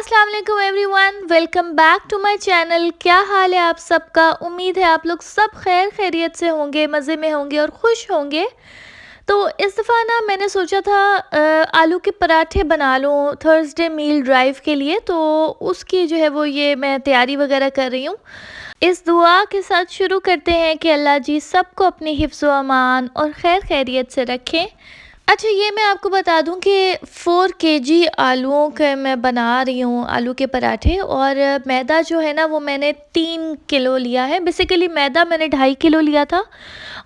अस्सलाम वालेकुम everyone, welcome back to my channel. क्या हाल है आप सबका? उम्मीद है आप लोग सब खैर खैरियत से होंगे, मज़े में होंगे और खुश होंगे। तो इस दफ़ा ना मैंने सोचा था आलू के पराठे बना लूँ थर्सडे मील ड्राइव के लिए, तो उसकी जो है वो ये मैं तैयारी वगैरह कर रही हूँ। इस दुआ के साथ शुरू करते हैं कि अल्लाह जी सबको अपनी हिफ्ज़ व अमान और खैर खैरियत से रखें। अच्छा, ये मैं आपको बता दूं कि 4 केजी आलूओं के मैं बना रही हूँ आलू के पराठे, और मैदा जो है ना वो मैंने 3 किलो लिया है। बेसिकली मैदा मैंने 2.5 किलो लिया था,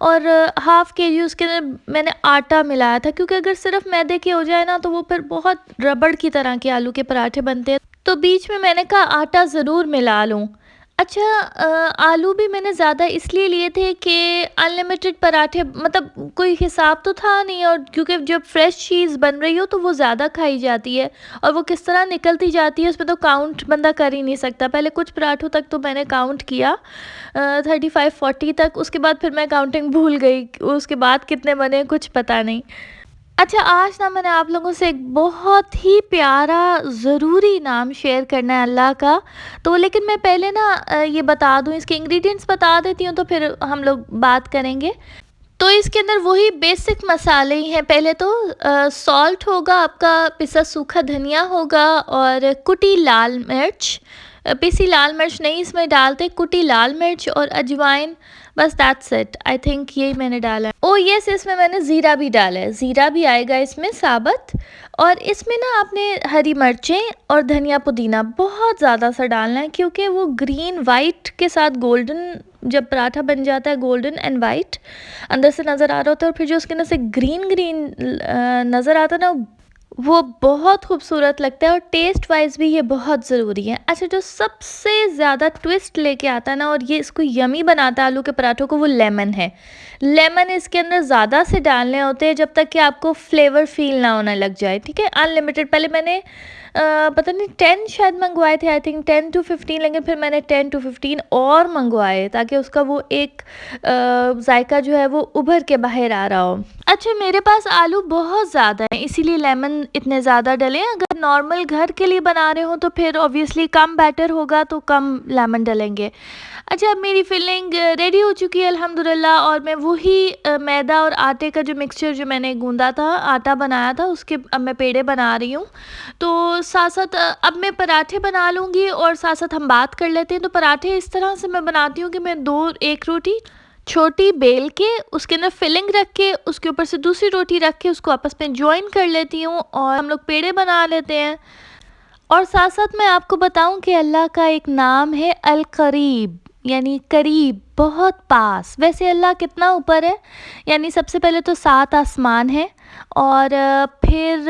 और हाफ़ केजी उसके अंदर मैंने आटा मिलाया था, क्योंकि अगर सिर्फ मैदे के हो जाए ना तो वो फिर बहुत रबड़ की तरह के आलू के पराठे बनते हैं। तो बीच में मैंने कहा आटा ज़रूर मिला लूँ। अच्छा, आलू भी मैंने ज़्यादा इसलिए लिए थे कि अनलिमिटेड पराठे, मतलब कोई हिसाब तो था नहीं, और क्योंकि जब फ्रेश चीज़ बन रही हो तो वो ज़्यादा खाई जाती है, और वो किस तरह निकलती जाती है उसमें तो काउंट बंदा कर ही नहीं सकता। पहले कुछ पराठों तक तो मैंने काउंट किया 35-40 तक, उसके बाद फिर मैं काउंटिंग भूल गई, उसके बाद कितने बने कुछ पता नहीं। अच्छा, आज ना मैंने आप लोगों से एक बहुत ही प्यारा ज़रूरी नाम शेयर करना है अल्लाह का। तो लेकिन मैं पहले ना ये बता दूँ, इसके इंग्रेडिएंट्स बता देती हूँ, तो फिर हम लोग बात करेंगे। तो इसके अंदर वही बेसिक मसाले ही हैं। पहले तो सॉल्ट होगा आपका, पिसा सूखा धनिया होगा, और कुटी लाल मिर्च। पिसी लाल मिर्च नहीं इसमें डालते, कुटी लाल मिर्च और अजवाइन, बस दैट्स इट। आई थिंक यही मैंने डाला है। ओ यस, इसमें मैंने ज़ीरा भी डाला है, ज़ीरा भी आएगा इसमें साबुत। और इसमें ना आपने हरी मिर्चें और धनिया पुदीना बहुत ज़्यादा सा डालना है, क्योंकि वो ग्रीन वाइट के साथ गोल्डन, जब पराठा बन जाता है गोल्डन एंड वाइट अंदर से नज़र आ रहा होता है, और फिर जो उसके अंदर से ग्रीन ग्रीन नज़र आता है ना, वो बहुत खूबसूरत लगता है, और टेस्ट वाइज भी ये बहुत ज़रूरी है। अच्छा, जो सबसे ज़्यादा ट्विस्ट लेके आता है ना, और ये इसको यमी बनाता है आलू के पराठों को, वो लेमन है। लेमन इसके अंदर ज़्यादा से डालने होते हैं जब तक कि आपको फ्लेवर फील ना होने लग जाए, ठीक है। अनलिमिटेड, पहले मैंने पता नहीं 10 शायद मंगवाए थे, आई थिंक 10 to 15, लेकिन फिर मैंने 10 to 15 और मंगवाए, ताकि उसका वो एक जायका जो है वो उभर के बाहर आ रहा हो। अच्छा, मेरे पास आलू बहुत ज़्यादा हैं, इसीलिए लेमन इतने ज़्यादा डलें। अगर नॉर्मल घर के लिए बना रहे हो तो फिर ऑब्वियसली कम बैटर होगा तो कम लेमन डलेंगे। अच्छा, अब मेरी फिलिंग रेडी हो चुकी है अल्हम्दुलिल्लाह, और मैं वही मैदा और आटे का जो मिक्सचर जो मैंने गूंदा था, आटा बनाया था, उसके अब मैं पेड़े बना रही हूँ। तो साथ साथ अब मैं पराठे बना लूँगी, और साथ साथ हम बात कर लेते हैं। तो पराठे इस तरह से मैं बनाती हूँ कि मैं एक रोटी छोटी बेल के उसके अंदर फिलिंग रख के उसके ऊपर से दूसरी रोटी रख के उसको आपस में ज्वाइन कर लेती हूँ, और हम लोग पेड़े बना लेते हैं। और साथ साथ मैं आपको बताऊं कि अल्लाह का एक नाम है अल करीब, यानी करीब, बहुत पास। वैसे अल्लाह कितना ऊपर है, यानी सबसे पहले तो 7 आसमान है, और फिर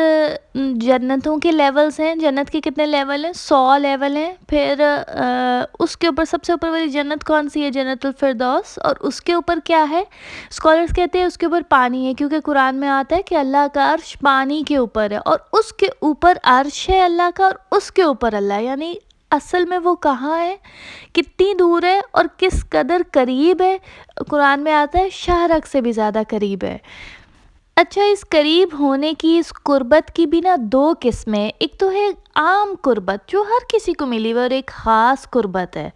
जन्नतों के लेवल्स हैं। जन्नत के कितने लेवल हैं? 100 लेवल हैं। फिर उसके ऊपर सबसे ऊपर वाली जन्नत कौन सी है? जन्नतुल फिरदौस। और उसके ऊपर क्या है? स्कॉलर्स कहते हैं उसके ऊपर पानी है, क्योंकि कुरान में आता है कि अल्लाह का अर्श पानी के ऊपर है, और उसके ऊपर अर्श है अल्लाह का, और उसके ऊपर अल्लाह, यानी असल में वो कहाँ है, कितनी दूर है, और किस कदर करीब है? कुरान में आता है शाहरग से भी ज़्यादा करीब है। अच्छा, इस करीब होने की, इस कुर्बत की भी ना 2 किस्में। एक तो है आम कुर्बत जो हर किसी को मिली हुई, और एक ख़ास कुर्बत है।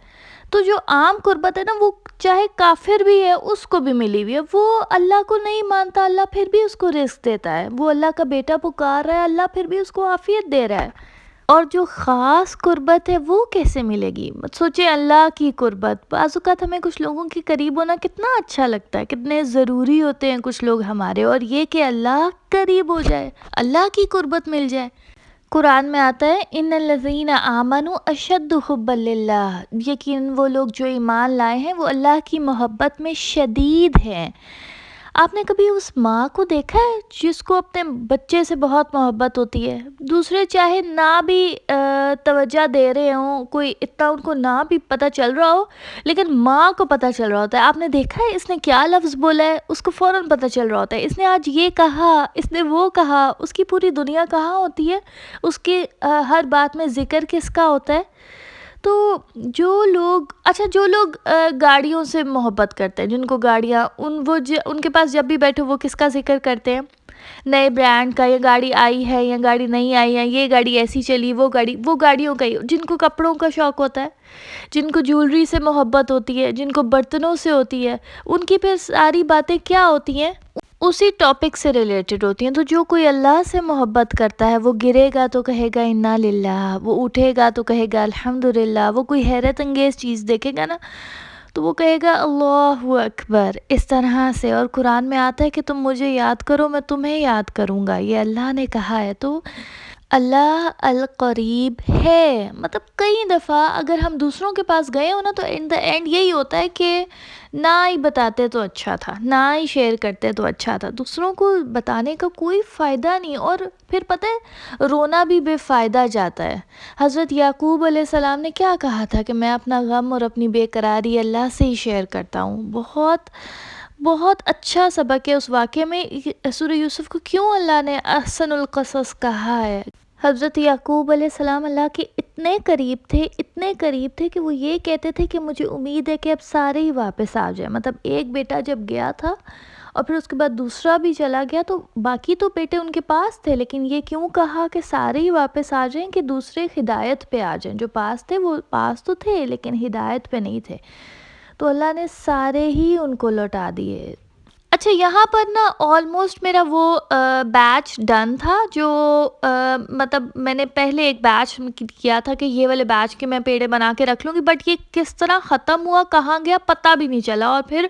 तो जो आम कुर्बत है ना, वो चाहे काफिर भी है उसको भी मिली हुई है। वो अल्लाह को नहीं मानता, अल्लाह फिर भी उसको रिस्क देता है। वो अल्लाह का बेटा पुकार रहा है, अल्लाह फिर भी उसको आफियत दे रहा है। और जो ख़ास कुर्बत है वो कैसे मिलेगी? मत सोचे अल्लाह की कुर्बत। बाज़ हमें कुछ लोगों के करीब होना कितना अच्छा लगता है, कितने ज़रूरी होते हैं कुछ लोग हमारे, और ये कि अल्लाह करीब हो जाए, अल्लाह की कुर्बत मिल जाए। कुरान में आता है इन्नल्लज़ीना आमनु अशद्दु हुब्बन लिल्लाह, यकीन वो लोग जो ईमान लाए हैं वो अल्लाह की मोहब्बत में शदीद हैं। आपने कभी उस माँ को देखा है जिसको अपने बच्चे से बहुत मोहब्बत होती है? दूसरे चाहे ना भी तवज्जो दे रहे हों, कोई इतना उनको ना भी पता चल रहा हो, लेकिन माँ को पता चल रहा होता है। आपने देखा है इसने क्या लफ्ज़ बोला है, उसको फ़ौरन पता चल रहा होता है। इसने आज ये कहा, इसने वो कहा, उसकी पूरी दुनिया कहाँ होती है, उसके हर बात में ज़िक्र किसका होता है। तो जो लोग गाड़ियों से मोहब्बत करते हैं, जिनको गाड़ियाँ उनके पास जब भी बैठो वो किसका ज़िक्र करते हैं? نئے برانڈ کا، یہ گاڑی آئی ہے یا گاڑی نہیں آئی ہے، یہ گاڑی ایسی چلی، وہ گاڑیوں کا ہی، جن کو کپڑوں کا شوق ہوتا ہے، جن کو جیولری سے محبت ہوتی ہے، جن کو برتنوں سے ہوتی ہے، ان کی پھر ساری باتیں کیا ہوتی ہیں، اسی ٹاپک سے ریلیٹڈ ہوتی ہیں. تو جو کوئی اللہ سے محبت کرتا ہے وہ گرے گا تو کہے گا انا للہ، وہ اٹھے گا تو کہے گا الحمدللہ، وہ کوئی حیرت انگیز چیز دیکھے گا نا تو وہ کہے گا اللہ اکبر، اس طرح سے. اور قرآن میں آتا ہے کہ تم مجھے یاد کرو میں تمہیں یاد کروں گا، یہ اللہ نے کہا ہے. تو اللہ القریب ہے. مطلب کئی دفعہ اگر ہم دوسروں کے پاس گئے ہو نا تو ان دا اینڈ یہی ہوتا ہے کہ نہ ہی بتاتے تو اچھا تھا، نہ ہی شیئر کرتے تو اچھا تھا. دوسروں کو بتانے کا کوئی فائدہ نہیں، اور پھر پتہ ہے رونا بھی بے فائدہ جاتا ہے. حضرت یعقوب علیہ السلام نے کیا کہا تھا کہ میں اپنا غم اور اپنی بے قراری اللہ سے ہی شیئر کرتا ہوں. بہت بہت اچھا سبق ہے اس واقعے میں. سورہ یوسف کو کیوں اللہ نے احسن القصص کہا ہے. حضرت یعقوب علیہ السلام اللہ کے اتنے قریب تھے کہ وہ یہ کہتے تھے کہ مجھے امید ہے کہ اب سارے ہی واپس آ جائیں. مطلب ایک بیٹا جب گیا تھا اور پھر اس کے بعد دوسرا بھی چلا گیا تو باقی تو بیٹے ان کے پاس تھے، لیکن یہ کیوں کہا کہ سارے ہی واپس آ جائیں کہ دوسرے ہدایت پہ آ جائیں. جو پاس تھے وہ پاس تو تھے لیکن ہدایت پہ نہیں تھے، تو اللہ نے سارے ہی ان کو لوٹا دیے. اچھا یہاں پر نا آلموسٹ میرا وہ بیچ ڈن تھا جو مطلب میں نے پہلے ایک بیچ کیا تھا کہ یہ والے بیچ کے میں پیڑے بنا کے رکھ لوں گی، بٹ یہ کس طرح ختم ہوا کہاں گیا پتہ بھی نہیں چلا، اور پھر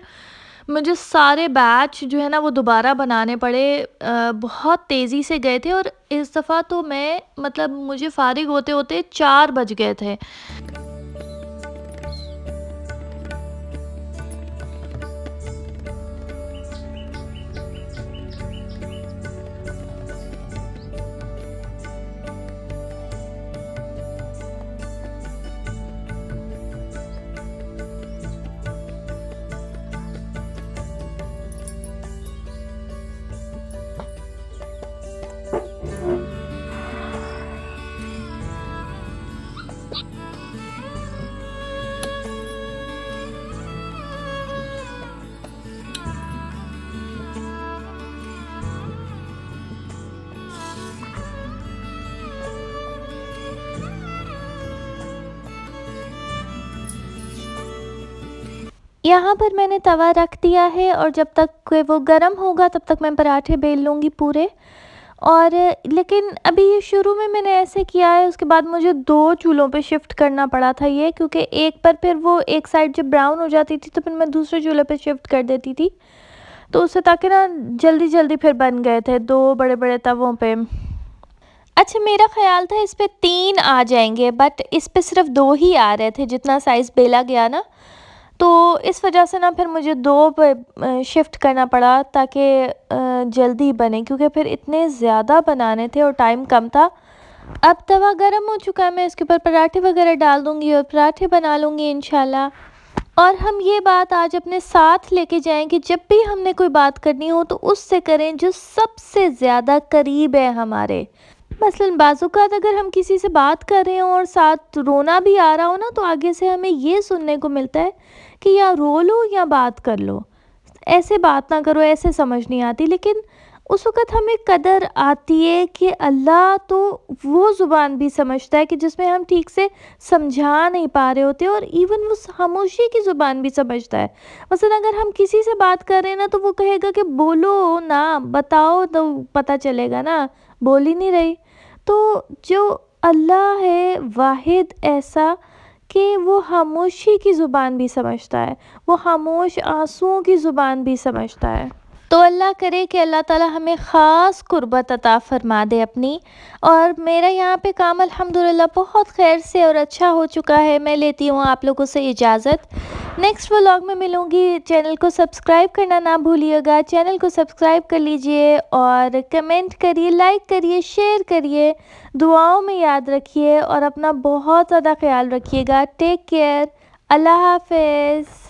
مجھے سارے بیچ جو ہے نا وہ دوبارہ بنانے پڑے. بہت تیزی سے گئے تھے اور اس دفعہ تو میں مطلب مجھے فارغ ہوتے ہوتے 4 بج گئے تھے. یہاں پر میں نے توا رکھ دیا ہے اور جب تک کہ وہ گرم ہوگا تب تک میں پراٹھے بیل لوں گی پورے. اور لیکن ابھی یہ شروع میں نے ایسے کیا ہے، اس کے بعد مجھے 2 چولہوں پہ شفٹ کرنا پڑا تھا یہ، کیونکہ ایک پر پھر وہ ایک سائڈ جب براؤن ہو جاتی تھی تو پھر میں دوسرے چولہے پہ شفٹ کر دیتی تھی، تو اس سے تاکہ نا جلدی پھر بن گئے تھے 2 بڑے بڑے تووں پہ. اچھا میرا خیال تھا اس پہ 3 آ جائیں گے، بٹ اس پہ صرف 2 ہی آ رہے تھے جتنا سائز بیلا گیا نا، تو اس وجہ سے نا پھر مجھے 2 پہ شفٹ کرنا پڑا تاکہ جلدی بنے، کیونکہ پھر اتنے زیادہ بنانے تھے اور ٹائم کم تھا. اب توا گرم ہو چکا ہے، میں اس کے اوپر پراٹھے وغیرہ ڈال دوں گی اور پراٹھے بنا لوں گی انشاءاللہ. اور ہم یہ بات آج اپنے ساتھ لے کے جائیں کہ جب بھی ہم نے کوئی بات کرنی ہو تو اس سے کریں جو سب سے زیادہ قریب ہے ہمارے. مثلاً بعض اوقات اگر ہم کسی سے بات کر رہے ہوں اور ساتھ رونا بھی آ رہا ہو نا تو آگے سے ہمیں یہ سننے کو ملتا ہے کہ یا رو لو یا بات کر لو، ایسے بات نہ کرو، ایسے سمجھ نہیں آتی. لیکن اس وقت ہمیں قدر آتی ہے کہ اللہ تو وہ زبان بھی سمجھتا ہے کہ جس میں ہم ٹھیک سے سمجھا نہیں پا رہے ہوتے، اور ایون وہ خاموشی کی زبان بھی سمجھتا ہے. مثلا اگر ہم کسی سے بات کر رہے ہیں نا تو وہ کہے گا کہ بولو نا، بتاؤ تو پتہ چلے گا نا، بول ہی نہیں رہی. تو جو اللہ ہے واحد ایسا کہ وہ خاموشی کی زبان بھی سمجھتا ہے، وہ خاموش آنسوؤں کی زبان بھی سمجھتا ہے. تو اللہ کرے کہ اللہ تعالیٰ ہمیں خاص قربت عطا فرما دے اپنی. اور میرا یہاں پہ کام الحمدللہ بہت خیر سے اور اچھا ہو چکا ہے. میں لیتی ہوں آپ لوگوں سے اجازت، نیکسٹ ولاگ میں ملوں گی. چینل کو سبسکرائب کرنا نہ بھولیے گا، چینل کو سبسکرائب کر لیجئے اور کمنٹ کریے، لائک کریے، شیئر کریے، دعاؤں میں یاد رکھیے اور اپنا بہت زیادہ خیال رکھیے گا. ٹیک کیئر، اللہ حافظ.